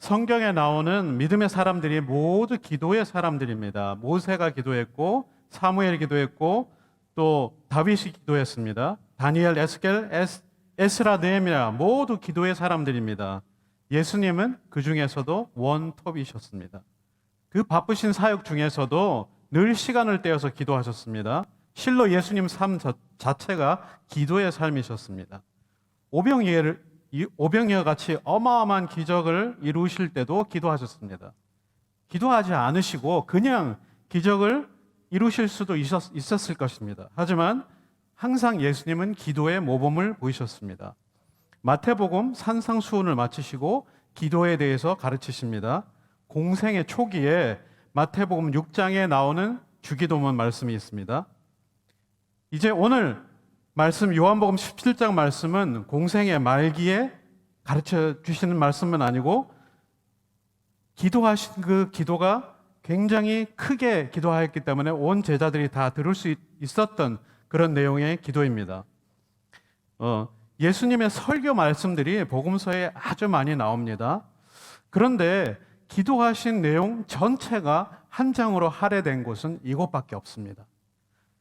성경에 나오는 믿음의 사람들이 모두 기도의 사람들입니다. 모세가 기도했고 사무엘이 기도했고 또 다윗이 기도했습니다. 다니엘, 에스겔, 에스라, 느헤미야 모두 기도의 사람들입니다. 예수님은 그 중에서도 원톱이셨습니다. 그 바쁘신 사역 중에서도 늘 시간을 떼어서 기도하셨습니다. 실로 예수님 삶 자체가 기도의 삶이셨습니다. 오병이어 같이 어마어마한 기적을 이루실 때도 기도하셨습니다. 기도하지 않으시고 그냥 기적을 이루실 수도 있었을 것입니다. 하지만 항상 예수님은 기도의 모범을 보이셨습니다. 마태복음 산상수훈을 마치시고 기도에 대해서 가르치십니다. 공생의 초기에 마태복음 6장에 나오는 주기도문 말씀이 있습니다. 이제 오늘 말씀 요한복음 17장 말씀은 공생의 말기에 가르쳐 주시는 말씀은 아니고 기도하신 그 기도가 굉장히 크게 기도하였기 때문에 온 제자들이 다 들을 수 있었던 그런 내용의 기도입니다. 예수님의 설교 말씀들이 복음서에 아주 많이 나옵니다. 그런데 기도하신 내용 전체가 한 장으로 할애된 곳은 이곳밖에 없습니다.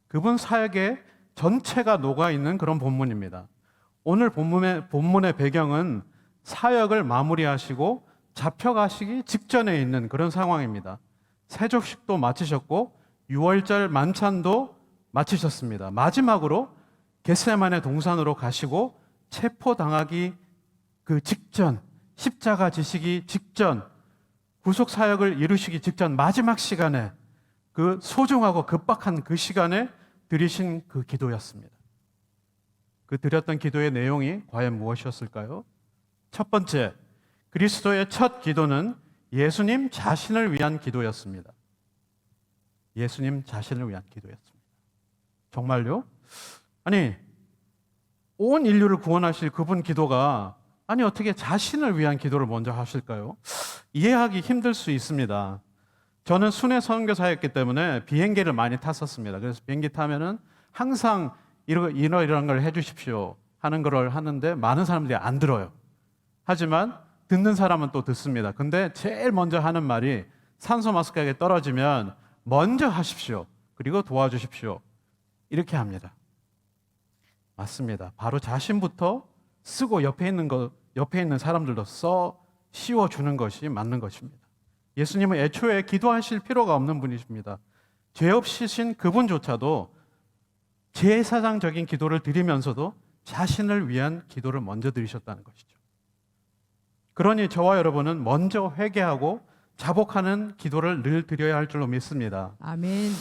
그분 사역의 전체가 녹아있는 그런 본문입니다. 오늘 본문의 배경은 사역을 마무리하시고 잡혀가시기 직전에 있는 그런 상황입니다. 세족식도 마치셨고 6월절 만찬도 마치셨습니다. 마지막으로 겟세마네 동산으로 가시고 체포당하기 그 직전, 십자가 지시기 직전, 구속 사역을 이루시기 직전 마지막 시간에 그 소중하고 급박한 그 시간에 드리신 그 기도였습니다. 그 드렸던 기도의 내용이 과연 무엇이었을까요? 첫 번째, 그리스도의 첫 기도는 예수님 자신을 위한 기도였습니다. 예수님 자신을 위한 기도였습니다. 정말요? 아니, 온 인류를 구원하실 그분 기도가 어떻게 자신을 위한 기도를 먼저 하실까요? 이해하기 힘들 수 있습니다. 저는 순회 선교사였기 때문에 비행기를 많이 탔었습니다. 그래서 비행기 타면은 항상 이런 걸 해주십시오 하는 걸 하는데 많은 사람들이 안 들어요. 하지만 듣는 사람은 또 듣습니다. 근데 제일 먼저 하는 말이 산소 마스크가 떨어지면 먼저 하십시오. 그리고 도와주십시오. 이렇게 합니다. 맞습니다. 바로 자신부터 쓰고 옆에 있는 사람들도 씌워주는 것이 맞는 것입니다. 예수님은 애초에 기도하실 필요가 없는 분이십니다. 죄 없으신 그분조차도 제사장적인 기도를 드리면서도 자신을 위한 기도를 먼저 드리셨다는 것이죠. 그러니 저와 여러분은 먼저 회개하고 자복하는 기도를 늘 드려야 할 줄로 믿습니다. 아멘.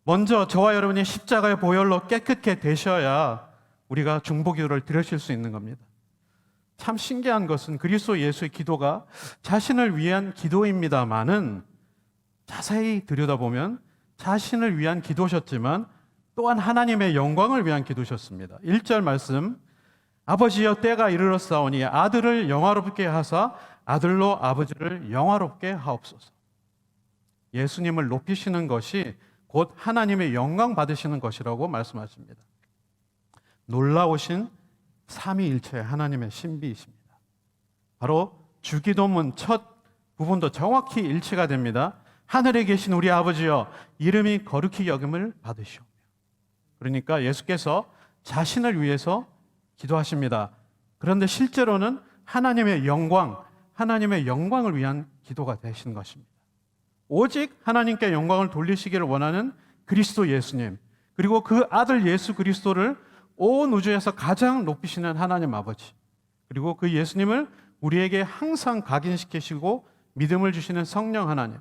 먼저 저와 여러분이 십자가의 보혈로 깨끗게 되셔야 우리가 중보기도를 드리실 수 있는 겁니다. 참 신기한 것은 그리스도 예수의 기도가 자신을 위한 기도입니다마는 자세히 들여다보면 자신을 위한 기도셨지만 또한 하나님의 영광을 위한 기도셨습니다. 1절 말씀, 아버지여 때가 이르렀사오니 아들을 영화롭게 하사 아들로 아버지를 영화롭게 하옵소서. 예수님을 높이시는 것이 곧 하나님의 영광 받으시는 것이라고 말씀하십니다. 놀라우신 삼위일체 하나님의 신비이십니다. 바로 주기도문 첫 부분도 정확히 일치가 됩니다. 하늘에 계신 우리 아버지여 이름이 거룩히 여김을 받으시오며. 그러니까 예수께서 자신을 위해서 기도하십니다. 그런데 실제로는 하나님의 영광을 위한 기도가 되신 것입니다. 오직 하나님께 영광을 돌리시기를 원하는 그리스도 예수님, 그리고 그 아들 예수 그리스도를 온 우주에서 가장 높이시는 하나님 아버지, 그리고 그 예수님을 우리에게 항상 각인시키시고 믿음을 주시는 성령 하나님,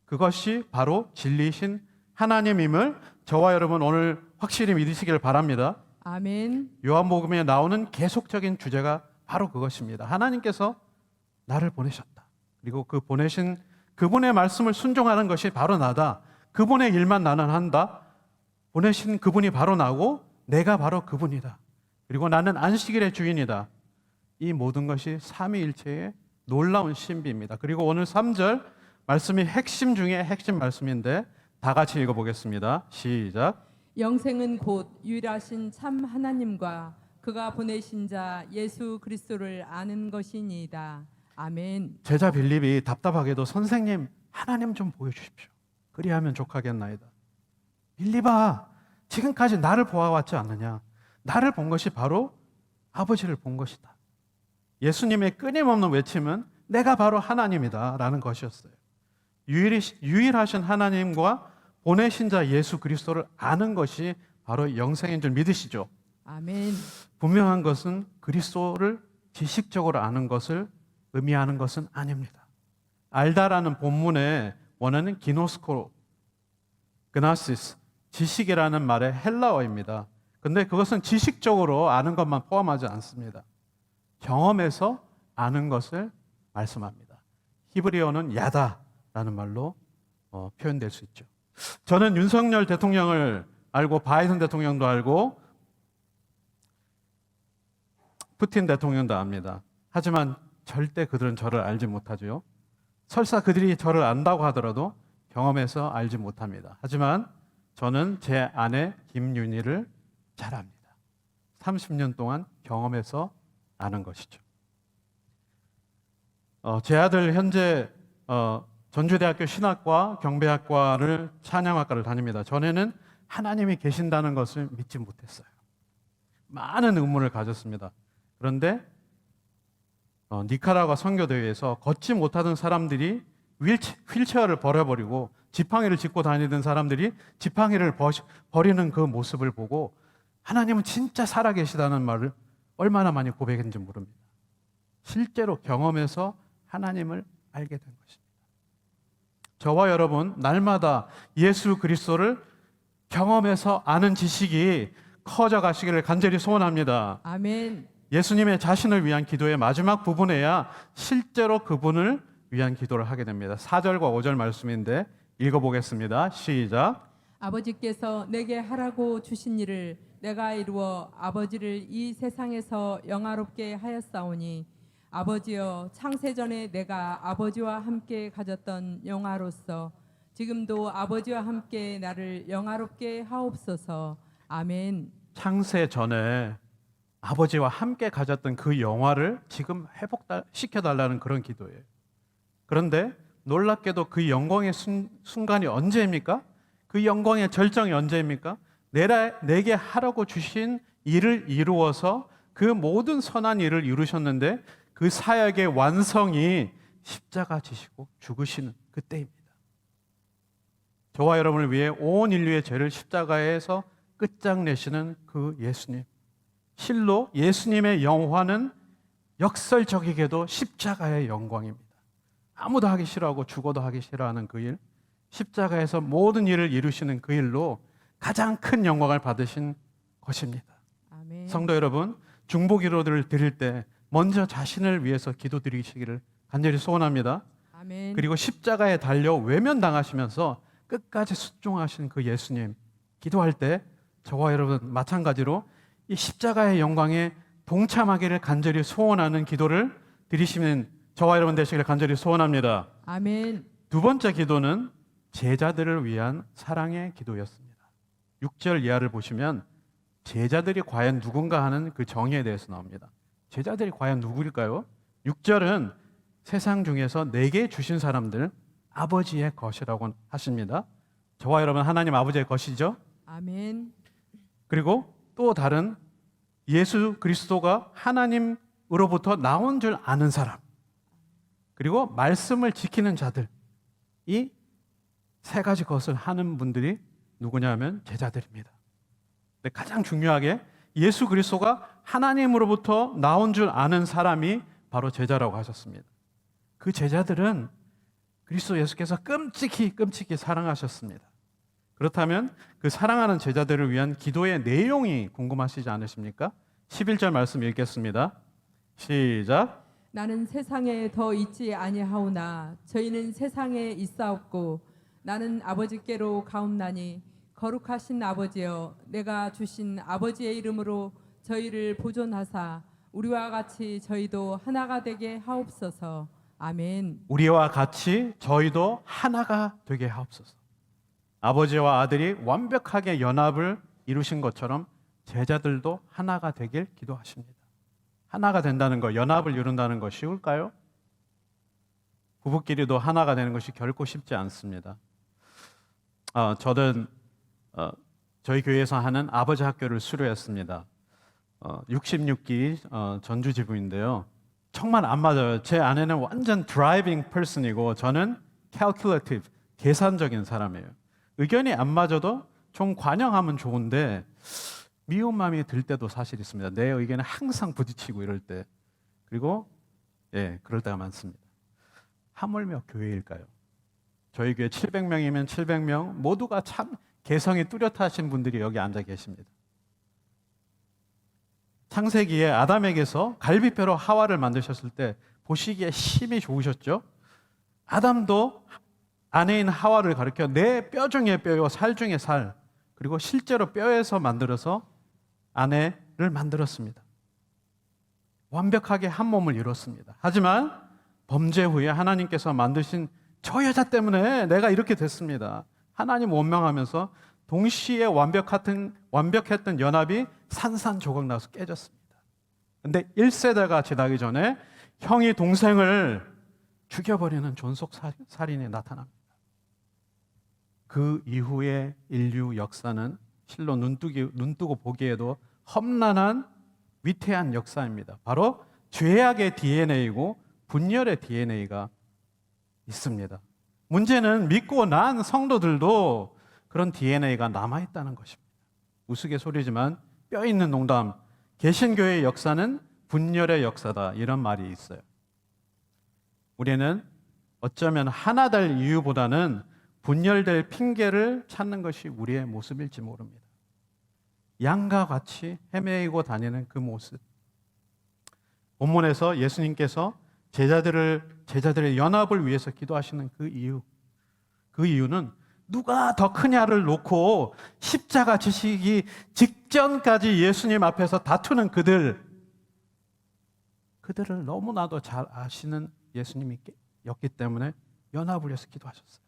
그것이 바로 진리이신 하나님임을 저와 여러분 오늘 확실히 믿으시길 바랍니다. 아멘. 요한복음에 나오는 계속적인 주제가 바로 그것입니다. 하나님께서 나를 보내셨다. 그리고 그 보내신 그분의 말씀을 순종하는 것이 바로 나다. 그분의 일만 나는 한다. 보내신 그분이 바로 나고 내가 바로 그분이다. 그리고 나는 안식일의 주인이다. 이 모든 것이 삼위일체의 놀라운 신비입니다. 그리고 오늘 3절 말씀이 핵심 중에 핵심 말씀인데 다 같이 읽어보겠습니다. 시작. 영생은 곧 유일하신 참 하나님과 그가 보내신 자 예수 그리스도를 아는 것이니이다. 아멘. 제자 빌립이 답답하게도 선생님 하나님 좀 보여주십시오. 그리하면 족하겠나이다. 빌립아, 지금까지 나를 보아왔지 않느냐? 나를 본 것이 바로 아버지를 본 것이다. 예수님의 끊임없는 외침은 내가 바로 하나님이다 라는 것이었어요. 유일하신 하나님과 보내신 자 예수 그리스도를 아는 것이 바로 영생인 줄 믿으시죠? 아멘. 분명한 것은 그리스도를 지식적으로 아는 것을 의미하는 것은 아닙니다. 알다라는 본문의 원어는 기노스코, 그나시스, 지식이라는 말의 헬라어입니다. 근데 그것은 지식적으로 아는 것만 포함하지 않습니다. 경험에서 아는 것을 말씀합니다. 히브리어는 야다라는 말로 표현될 수 있죠. 저는 윤석열 대통령을 알고 바이든 대통령도 알고 푸틴 대통령도 압니다. 하지만 절대 그들은 저를 알지 못하죠. 설사 그들이 저를 안다고 하더라도 경험해서 알지 못합니다. 하지만 저는 제 아내 김윤희를 잘 압니다. 30년 동안 경험해서 아는 것이죠. 제 아들 현재 전주대학교 신학과 경배학과를 찬양학과를 다닙니다. 전에는 하나님이 계신다는 것을 믿지 못했어요. 많은 의문을 가졌습니다. 그런데 니카라과 선교대회에서 걷지 못하던 사람들이 휠체어를 버려버리고 지팡이를 짚고 다니던 사람들이 지팡이를 버리는 그 모습을 보고 하나님은 진짜 살아계시다는 말을 얼마나 많이 고백했는지 모릅니다. 실제로 경험해서 하나님을 알게 된 것입니다. 저와 여러분 날마다 예수 그리스도를 경험해서 아는 지식이 커져 가시기를 간절히 소원합니다. 아멘. 예수님의 자신을 위한 기도의 마지막 부분에야 실제로 그분을 위한 기도를 하게 됩니다. 4절과 5절 말씀인데 읽어보겠습니다. 시작. 아버지께서 내게 하라고 주신 일을 내가 이루어 아버지를 이 세상에서 영화롭게 하였사오니 아버지여 창세전에 내가 아버지와 함께 가졌던 영화로서 지금도 아버지와 함께 나를 영화롭게 하옵소서. 아멘. 창세 전에 아버지와 함께 가졌던 그 영화를 지금 회복시켜달라는 그런 기도예요. 그런데 놀랍게도 그 영광의 순간이 언제입니까? 그 영광의 절정이 언제입니까? 내게 하라고 주신 일을 이루어서 그 모든 선한 일을 이루셨는데 그 사역의 완성이 십자가 지시고 죽으시는 그때입니다. 저와 여러분을 위해 온 인류의 죄를 십자가에서 끝장내시는 그 예수님. 실로 예수님의 영화는 역설적이게도 십자가의 영광입니다. 아무도 하기 싫어하고 죽어도 하기 싫어하는 그 일, 십자가에서 모든 일을 이루시는 그 일로 가장 큰 영광을 받으신 것입니다. 아멘. 성도 여러분, 중보기도를 드릴 때 먼저 자신을 위해서 기도드리시기를 간절히 소원합니다. 아멘. 그리고 십자가에 달려 외면당하시면서 끝까지 순종하신 그 예수님, 기도할 때 저와 여러분 마찬가지로 이 십자가의 영광에 동참하기를 간절히 소원하는 기도를 드리시는 저와 여러분 되시기를 간절히 소원합니다. 아멘. 두 번째 기도는 제자들을 위한 사랑의 기도였습니다. 6절 이하를 보시면 제자들이 과연 누군가 하는 그 정의에 대해서 나옵니다. 제자들이 과연 누구일까요? 6절은 세상 중에서 내게 주신 사람들 아버지의 것이라고 하십니다. 저와 여러분 하나님 아버지의 것이죠. 아멘. 그리고 또 다른 예수 그리스도가 하나님으로부터 나온 줄 아는 사람, 그리고 말씀을 지키는 자들, 이 세 가지 것을 하는 분들이 누구냐면 제자들입니다. 근데 가장 중요하게 예수 그리스도가 하나님으로부터 나온 줄 아는 사람이 바로 제자라고 하셨습니다. 그 제자들은 그리스도 예수께서 끔찍히 사랑하셨습니다. 그렇다면 그 사랑하는 제자들을 위한 기도의 내용이 궁금하시지 않으십니까? 11절 말씀 읽겠습니다. 시작. 나는 세상에 더 있지 아니하오나 저희는 세상에 있사옵고 나는 아버지께로 가옵나니 거룩하신 아버지여 내가 주신 아버지의 이름으로 저희를 보존하사 우리와 같이 저희도 하나가 되게 하옵소서. 아멘. 우리와 같이 저희도 하나가 되게 하옵소서. 아버지와 아들이 완벽하게 연합을 이루신 것처럼 제자들도 하나가 되길 기도하십니다. 하나가 된다는 것, 연합을 이룬다는 것 쉬울까요? 부부끼리도 하나가 되는 것이 결코 쉽지 않습니다. 저는 저희 교회에서 하는 아버지 학교를 수료했습니다. 66기 전주 지부인데요. 정말 안 맞아요. 제 아내는 완전 드라이빙 퍼슨이고 저는 calculative, 계산적인 사람이에요. 의견이 안 맞아도 좀 관영하면 좋은데 미운 마음이 들 때도 사실 있습니다. 내 의견에 항상 부딪히고 이럴 때. 그리고 그럴 때가 많습니다. 하물며 교회일까요? 저희 교회 700명이면 700명 모두가 참 개성이 뚜렷하신 분들이 여기 앉아 계십니다. 창세기에 아담에게서 갈비뼈로 하와를 만드셨을 때 보시기에 힘이 좋으셨죠? 아담도 아내인 하와를 가리켜 내 뼈 중에 뼈요 살 중에 살, 그리고 실제로 뼈에서 만들어서 아내를 만들었습니다. 완벽하게 한 몸을 이뤘습니다. 하지만 범죄 후에 하나님께서 만드신 저 여자 때문에 내가 이렇게 됐습니다. 하나님 원망하면서 동시에 완벽했던 연합이 산산조각 나서 깨졌습니다. 근데 1세대가 지나기 전에 형이 동생을 죽여버리는 존속살인이 나타납니다. 그 이후의 인류 역사는 실로 눈뜨고 보기에도 험난한 위태한 역사입니다. 바로 죄악의 DNA이고 분열의 DNA가 있습니다. 문제는 믿고 난 성도들도 그런 DNA가 남아있다는 것입니다. 우스갯소리지만 뼈 있는 농담, 개신교의 역사는 분열의 역사다, 이런 말이 있어요. 우리는 어쩌면 하나 될 이유보다는 분열될 핑계를 찾는 것이 우리의 모습일지 모릅니다. 양과 같이 헤매이고 다니는 그 모습. 본문에서 예수님께서 제자들의 연합을 위해서 기도하시는 그 이유는 누가 더 크냐를 놓고 십자가 지시기 직전까지 예수님 앞에서 다투는 그들을 너무나도 잘 아시는 예수님이었기 때문에 연합을 위해서 기도하셨어요.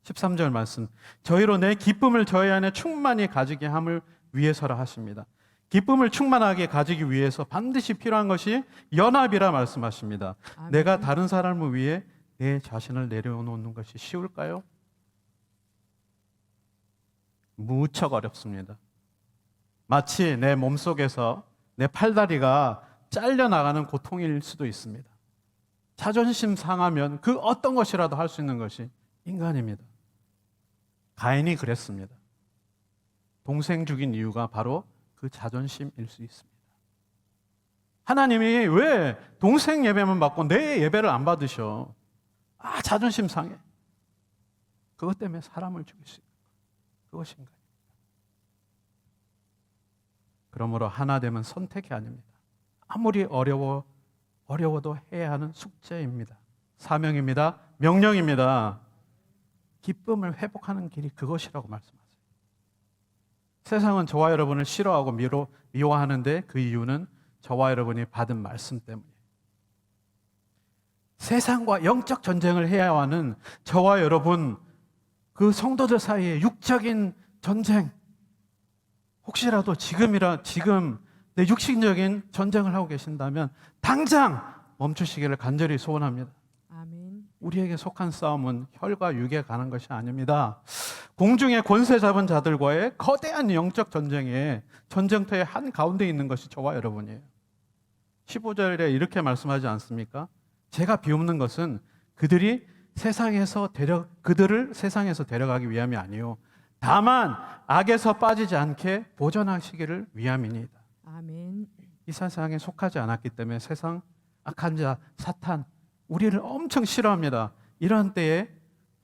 13절 말씀, 저희로 내 기쁨을 저희 안에 충만히 가지게 함을 위해서라 하십니다. 기쁨을 충만하게 가지기 위해서 반드시 필요한 것이 연합이라 말씀하십니다. 아멘. 내가 다른 사람을 위해 내 자신을 내려놓는 것이 쉬울까요? 무척 어렵습니다. 마치 내 몸속에서 내 팔다리가 잘려나가는 고통일 수도 있습니다. 자존심 상하면 그 어떤 것이라도 할 수 있는 것이 인간입니다. 가인이 그랬습니다. 동생 죽인 이유가 바로 그 자존심일 수 있습니다. 하나님이 왜 동생 예배만 받고 내 예배를 안 받으셔? 자존심 상해. 그것 때문에 사람을 죽일 수 있는 것. 그것이 인간입니다. 그러므로 하나 되면 선택이 아닙니다. 아무리 어려워도 해야 하는 숙제입니다. 사명입니다. 명령입니다. 기쁨을 회복하는 길이 그것이라고 말씀하세요. 세상은 저와 여러분을 싫어하고 미워하는데 그 이유는 저와 여러분이 받은 말씀 때문이에요. 세상과 영적 전쟁을 해야 하는 저와 여러분, 그 성도들 사이에 육적인 전쟁, 혹시라도 지금 내 육신적인 전쟁을 하고 계신다면 당장 멈추시기를 간절히 소원합니다. 아멘. 우리에게 속한 싸움은 혈과 육에 가는 것이 아닙니다. 공중의 권세 잡은 자들과의 거대한 영적 전쟁의 전쟁터의 한 가운데 있는 것이 저와 여러분이에요. 15절에 이렇게 말씀하지 않습니까? 제가 비웃는 것은 그들을 세상에서 데려가기 위함이 아니요 다만 악에서 빠지지 않게 보존하시기를 위함이니이다. 아멘. 이 세상에 속하지 않았기 때문에 세상 악한 자 사탄 우리를 엄청 싫어합니다. 이런 때에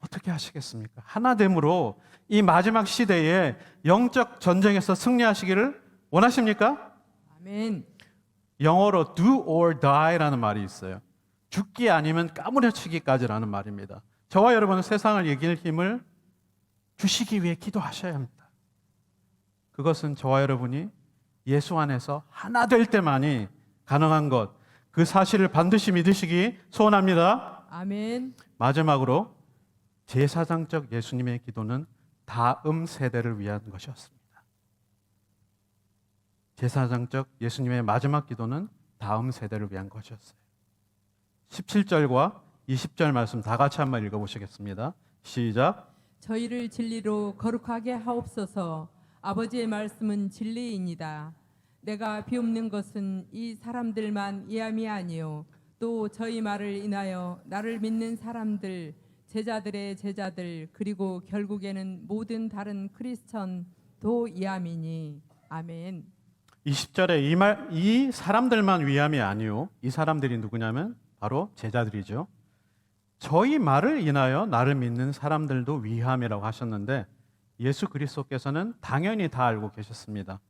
어떻게 하시겠습니까? 하나됨으로 이 마지막 시대에 영적 전쟁에서 승리하시기를 원하십니까? 아멘. 영어로 do or die라는 말이 있어요. 죽기 아니면 까무러치기까지라는 말입니다. 저와 여러분은 세상을 이길 힘을 주시기 위해 기도하셔야 합니다. 그것은 저와 여러분이 예수 안에서 하나 될 때만이 가능한 것, 그 사실을 반드시 믿으시기 소원합니다. 아멘. 마지막으로 제사장적 예수님의 기도는 다음 세대를 위한 것이었습니다. 제사장적 예수님의 마지막 기도는 다음 세대를 위한 것이었어요. 17절과 20절 말씀 다 같이 한번 읽어보시겠습니다. 시작. 저희를 진리로 거룩하게 하옵소서. 아버지의 말씀은 진리이니이다. 내가 비옵는 것은 이 사람들만 이함이 아니요 또 저희 말을 인하여 나를 믿는 사람들, 제자들의 제자들, 그리고 결국에는 모든 다른 크리스천도 이함이니. 아멘. 20절에 이 사람들만 위함이 아니요. 이 사람들이 누구냐면 바로 제자들이죠. 저희 말을 인하여 나를 믿는 사람들도 위함이라고 하셨는데 예수 그리스도께서는 당연히 다 알고 계셨습니다.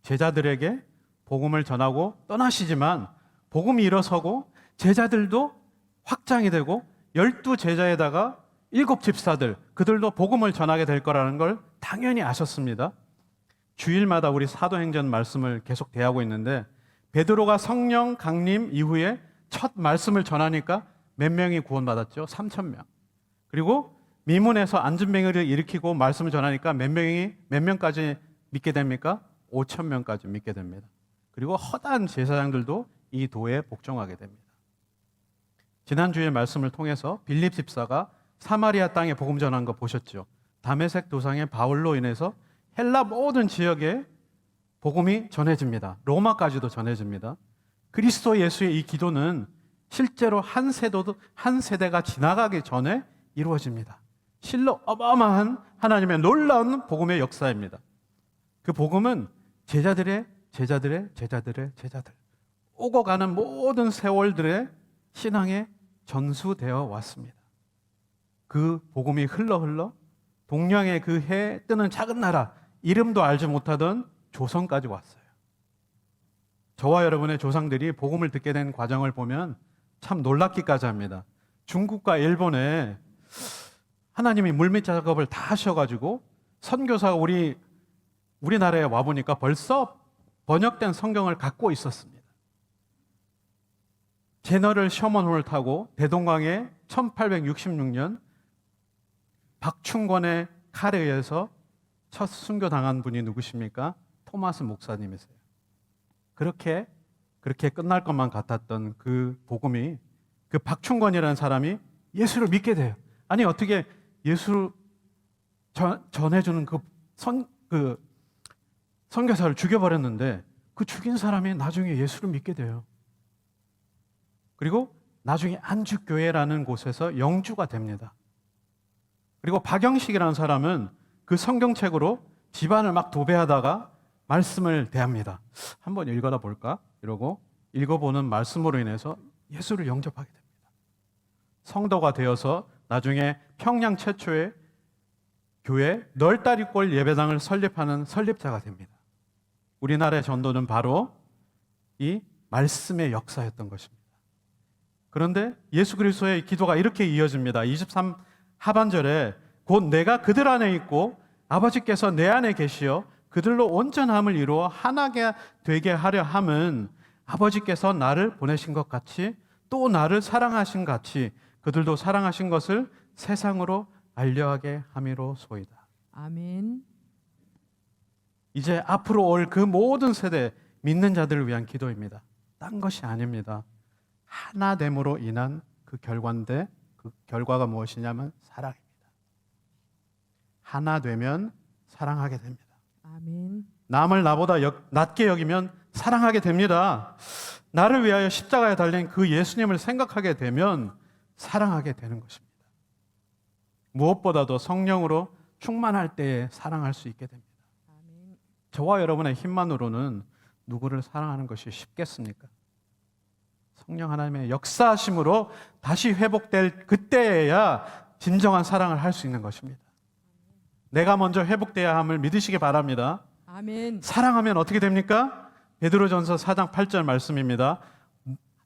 제자들에게 복음을 전하고 떠나시지만 복음이 일어서고 제자들도 확장이 되고 12제자에다가 7집사들, 그들도 복음을 전하게 될 거라는 걸 당연히 아셨습니다. 주일마다 우리 사도행전 말씀을 계속 대하고 있는데 베드로가 성령 강림 이후에 첫 말씀을 전하니까 몇 명이 구원받았죠? 3,000명. 그리고 미문에서 안진뱅이를 일으키고 말씀을 전하니까 몇 명까지 믿게 됩니까? 5,000명까지 믿게 됩니다. 그리고 허다한 제사장들도 이 도에 복종하게 됩니다. 지난주에 말씀을 통해서 빌립 집사가 사마리아 땅에 복음 전한 거 보셨죠? 다메섹 도상의 바울로 인해서 헬라 모든 지역에 복음이 전해집니다. 로마까지도 전해집니다. 그리스도 예수의 이 기도는 실제로 한 세대가 지나가기 전에 이루어집니다. 실로 어마어마한 하나님의 놀라운 복음의 역사입니다. 그 복음은 제자들의 오고 가는 모든 세월들의 신앙에 전수되어 왔습니다. 그 복음이 흘러 동양의 그 해 뜨는 작은 나라, 이름도 알지 못하던 조선까지 왔어요. 저와 여러분의 조상들이 복음을 듣게 된 과정을 보면 참 놀랍기까지 합니다. 중국과 일본에 하나님이 물밑 작업을 다 하셔가지고 선교사가 우리나라에 와보니까 벌써 번역된 성경을 갖고 있었습니다. 제너럴 셔먼호를 타고 대동강에 1866년 박충권의 칼에 의해서 첫 순교당한 분이 누구십니까? 토마스 목사님이세요. 그렇게 끝날 것만 같았던 그 복음이 그 박충권이라는 사람이 예수를 믿게 돼요. 아니 어떻게 예수를 전해주는 그 선교사를 죽여버렸는데 그 죽인 사람이 나중에 예수를 믿게 돼요. 그리고 나중에 안주교회라는 곳에서 영주가 됩니다. 그리고 박영식이라는 사람은 그 성경책으로 집안을 막 도배하다가 말씀을 대합니다. 한번 읽어라 볼까? 이러고 읽어보는 말씀으로 인해서 예수를 영접하게 됩니다. 성도가 되어서 나중에 평양 최초의 교회 널다리골 예배당을 설립하는 설립자가 됩니다. 우리나라의 전도는 바로 이 말씀의 역사였던 것입니다. 그런데 예수 그리스도의 기도가 이렇게 이어집니다. 23 하반절에 곧 내가 그들 안에 있고 아버지께서 내 안에 계시어 그들로 온전함을 이루어 하나가 되게 하려 함은 아버지께서 나를 보내신 것 같이 또 나를 사랑하신 같이 그들도 사랑하신 것을 세상으로 알려하게 함이로소이다. 아멘. 이제 앞으로 올 그 모든 세대 믿는 자들을 위한 기도입니다. 딴 것이 아닙니다. 하나됨으로 인한 그 결과인데 그 결과가 무엇이냐면 사랑입니다. 하나 되면 사랑하게 됩니다. 아멘. 남을 나보다 낮게 여기면 사랑하게 됩니다. 나를 위하여 십자가에 달린 그 예수님을 생각하게 되면 사랑하게 되는 것입니다. 무엇보다도 성령으로 충만할 때에 사랑할 수 있게 됩니다. 아멘. 저와 여러분의 힘만으로는 누구를 사랑하는 것이 쉽겠습니까? 성령 하나님의 역사하심으로 다시 회복될 그때에야 진정한 사랑을 할 수 있는 것입니다. 내가 먼저 회복돼야 함을 믿으시기 바랍니다. 아멘. 사랑하면 어떻게 됩니까? 베드로전서 4장 8절 말씀입니다.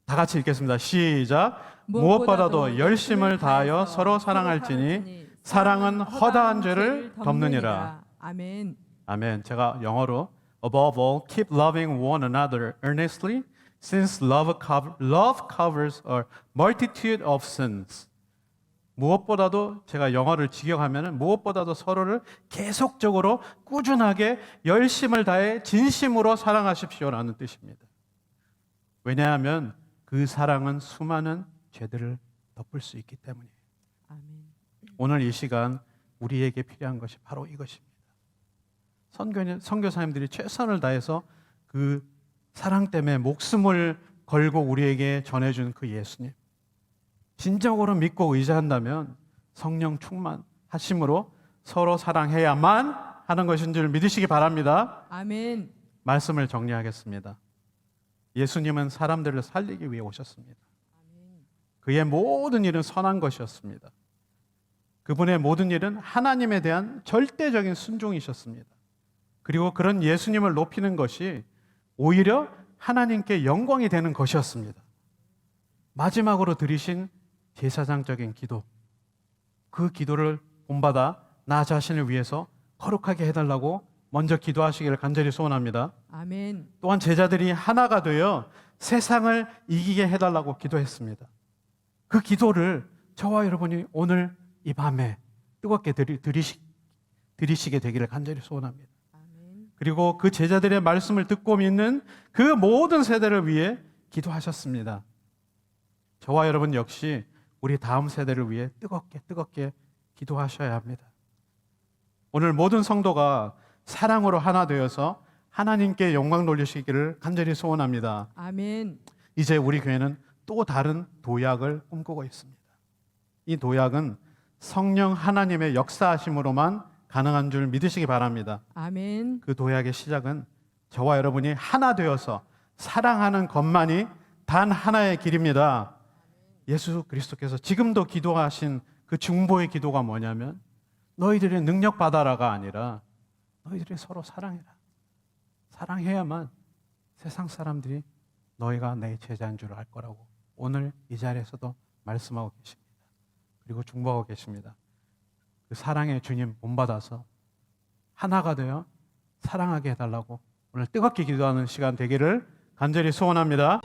다 같이 읽겠습니다. 시작. 무엇보다도 열심을 다하여 서로 사랑할지니 사랑은 허다한 죄를 덮느니라. 아멘. 아멘. 제가 영어로 Above all, keep loving one another earnestly, since love covers a multitude of sins. 무엇보다도 제가 영어를 직역하면 무엇보다도 서로를 계속적으로 꾸준하게 열심을 다해 진심으로 사랑하십시오라는 뜻입니다. 왜냐하면 그 사랑은 수많은 죄들을 덮을 수 있기 때문이에요. 아멘. 오늘 이 시간 우리에게 필요한 것이 바로 이것입니다. 선교사님들이 최선을 다해서 그 사랑 때문에 목숨을 걸고 우리에게 전해준 그 예수님, 진정으로 믿고 의지한다면 성령 충만하심으로 서로 사랑해야만 하는 것인 줄 믿으시기 바랍니다. 아멘. 말씀을 정리하겠습니다. 예수님은 사람들을 살리기 위해 오셨습니다. 그의 모든 일은 선한 것이었습니다. 그분의 모든 일은 하나님에 대한 절대적인 순종이셨습니다. 그리고 그런 예수님을 높이는 것이 오히려 하나님께 영광이 되는 것이었습니다. 마지막으로 드리신 제사장적인 기도, 그 기도를 본받아 나 자신을 위해서 거룩하게 해달라고 먼저 기도하시기를 간절히 소원합니다. 아멘. 또한 제자들이 하나가 되어 세상을 이기게 해달라고 기도했습니다. 그 기도를 저와 여러분이 오늘 이 밤에 뜨겁게 드리시게 되기를 간절히 소원합니다. 아멘. 그리고 그 제자들의 말씀을 듣고 믿는 그 모든 세대를 위해 기도하셨습니다. 저와 여러분 역시 우리 다음 세대를 위해 뜨겁게 기도하셔야 합니다. 오늘 모든 성도가 사랑으로 하나 되어서 하나님께 영광 돌리시기를 간절히 소원합니다. 아멘. 이제 우리 교회는 또 다른 도약을 꿈꾸고 있습니다. 이 도약은 성령 하나님의 역사하심으로만 가능한 줄 믿으시기 바랍니다. 아멘. 그 도약의 시작은 저와 여러분이 하나 되어서 사랑하는 것만이 단 하나의 길입니다. 예수 그리스도께서 지금도 기도하신 그 중보의 기도가 뭐냐면 너희들의 능력 받아라가 아니라 너희들이 서로 사랑해라. 사랑해야만 세상 사람들이 너희가 내 제자인 줄 알 거라고 오늘 이 자리에서도 말씀하고 계십니다. 그리고 중보하고 계십니다. 그 사랑의 주님 본받아서 하나가 되어 사랑하게 해달라고 오늘 뜨겁게 기도하는 시간 되기를 간절히 소원합니다.